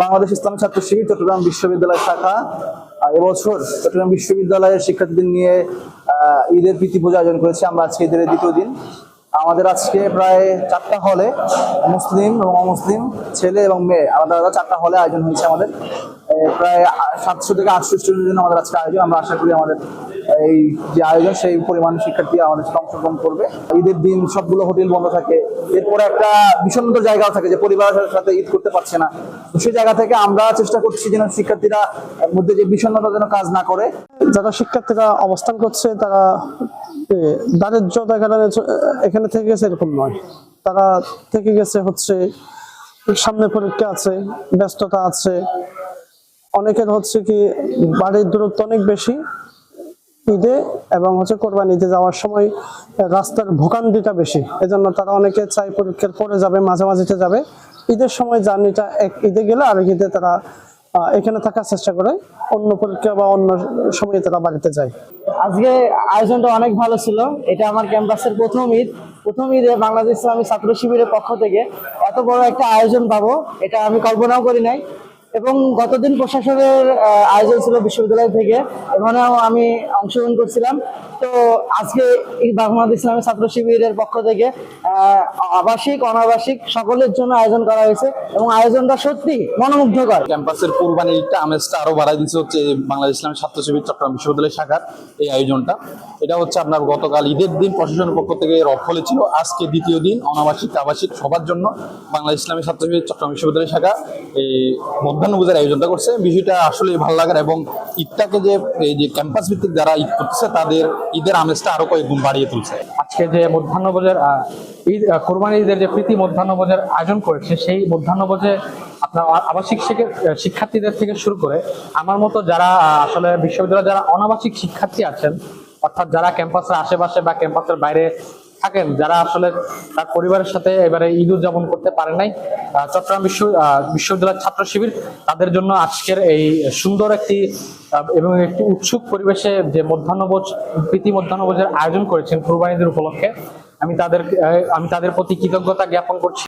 বাংলাদেশ ইসলামী ছাত্র শিবির চট্টগ্রাম বিশ্ববিদ্যালয় শাখা এবছর চট্টগ্রাম বিশ্ববিদ্যালয়ের শিক্ষার্থীদের নিয়ে ঈদের প্রীতি পূজা আয়োজন করেছি। আমরা আজকে ঈদের দ্বিতীয় দিন। আমাদের আজকে প্রায় 4টা হলে মুসলিম এবং অমুসলিম ছেলে এবং মেয়ে আলাদা আলাদা 4টা হলে আয়োজন হয়েছে। আমাদের প্রায় 700 থেকে 800 স্টুডেন্টের জন্য আমাদের আজকে আয়োজন। আমরা আশা করি আমাদের এই যে আয়োজন সেই পরিমাণ শিক্ষার্থী আমাদের সাথে অংশগ্রহণ করবে। ঈদের দিন সবগুলো হোটেল বন্ধ থাকে, এরপরে একটা বিষণ্ণতার জায়গাও থাকে যে পরিবারের সাথে ঈদ করতে পারছে না। তো সেই জায়গা থেকে আমরা চেষ্টা করছি যেন শিক্ষার্থীরা মধ্যে যে বিষণ্ণতা যেন কাজ না করে। যারা শিক্ষার্থীরা অবস্থান করছে তারা দারিদ্রতা এখানে থেকে গেছে এরকম নয়, তারা থেকে গেছে হচ্ছে সামনে পরীক্ষা আছে, ব্যস্ততা আছে, অনেকের হচ্ছে কি বাড়ির দূরত্ব অনেক বেশি ঈদে এবং হচ্ছে কোরবানিতে যাওয়ার সময় রাস্তার ভোগান্তিটা বেশি, এজন্য তারা অনেকে চাই পরীক্ষার পরে যাবে, মাঝামাঝিতে যাবে। ঈদের সময় জার্নিটা এক ঈদে গেলে আরেক ঈদে তারা এখানে থাকার চেষ্টা করে, অন্য পরীক্ষা বা অন্য সময়ে তারা বাড়িতে যায়। আজকে আয়োজনটা অনেক ভালো ছিল। এটা আমার ক্যাম্পাসের প্রথম ঈদে বাংলাদেশ ইসলামী ছাত্র শিবিরের পক্ষ থেকে এত বড় একটা আয়োজন পাবো এটা আমি কল্পনাও করি নাই। এবং গতদিন প্রশাসনের আয়োজন ছিল বিশ্ববিদ্যালয় থেকে, এখানেও আমি অংশগ্রহণ করছিলাম। তো আজকে এই বাংলাদেশ ইসলামী ছাত্র শিবিরের পক্ষ থেকে আবাসিক অনাবাসিক সকলের জন্য আয়োজন করা হয়েছে এবং আয়োজনটা সত্যি মনোমুগ্ধকর। ক্যাম্পাসের কোরবানির ঈদটা আমেজটা আরো বাড়াই দিচ্ছে হচ্ছে বাংলাদেশ ইসলামী ছাত্র শিবির চট্টগ্রাম বিশ্ববিদ্যালয় শাখার এই আয়োজনটা। এটা হচ্ছে আপনার গতকাল ঈদের দিন প্রশাসনের পক্ষ থেকে রফলে ছিল, আজকে দ্বিতীয় দিন অনাবাসিক আবাসিক সবার জন্য বাংলাদেশ ইসলামী ছাত্র শিবির চট্টগ্রাম বিশ্ববিদ্যালয় শাখা এই মধ্যাহ্নভোজের আয়োজনটা করছে। বিষয়টা আসলে ভালো লাগার এবং ঈদটাকে যে এই যে ক্যাম্পাস ভিত্তিক যারা ঈদ করতেছে তাদের ঈদের আমেজটা আরো কয়েক গুণ বাড়িয়ে তুলছে। আজকে যে মধ্যাহ্নভোজের ঈদ কোরবানি ঈদের যে প্রীতি মধ্যাহ্নভোজের আয়োজন করেছে, সেই মধ্যাহ্নভোজে আপনার আবাসিক শিক্ষার্থীদের থেকে শুরু করে আমার মতো যারা আসলে বিশ্ববিদ্যালয়ে যারা অনাবাসিক শিক্ষার্থী আছেন, অর্থাৎ যারা ক্যাম্পাসের আশেপাশে বা ক্যাম্পাসের বাইরে থাকেন, যারা আসলে তার পরিবারের সাথে এবারে ঈদ উদযাপন করতে পারে নাই, চট্টগ্রাম বিশ্ববিদ্যালয়ের ছাত্র শিবির তাদের জন্য আজকের এই সুন্দর একটি এবং একটি উৎসুক পরিবেশে যে প্রীতি মধ্যাহ্নভোজের আয়োজন করেছেন কোরবানি ঈদের উপলক্ষে, আমি তাদের প্রতি কৃতজ্ঞতা জ্ঞাপন করছি।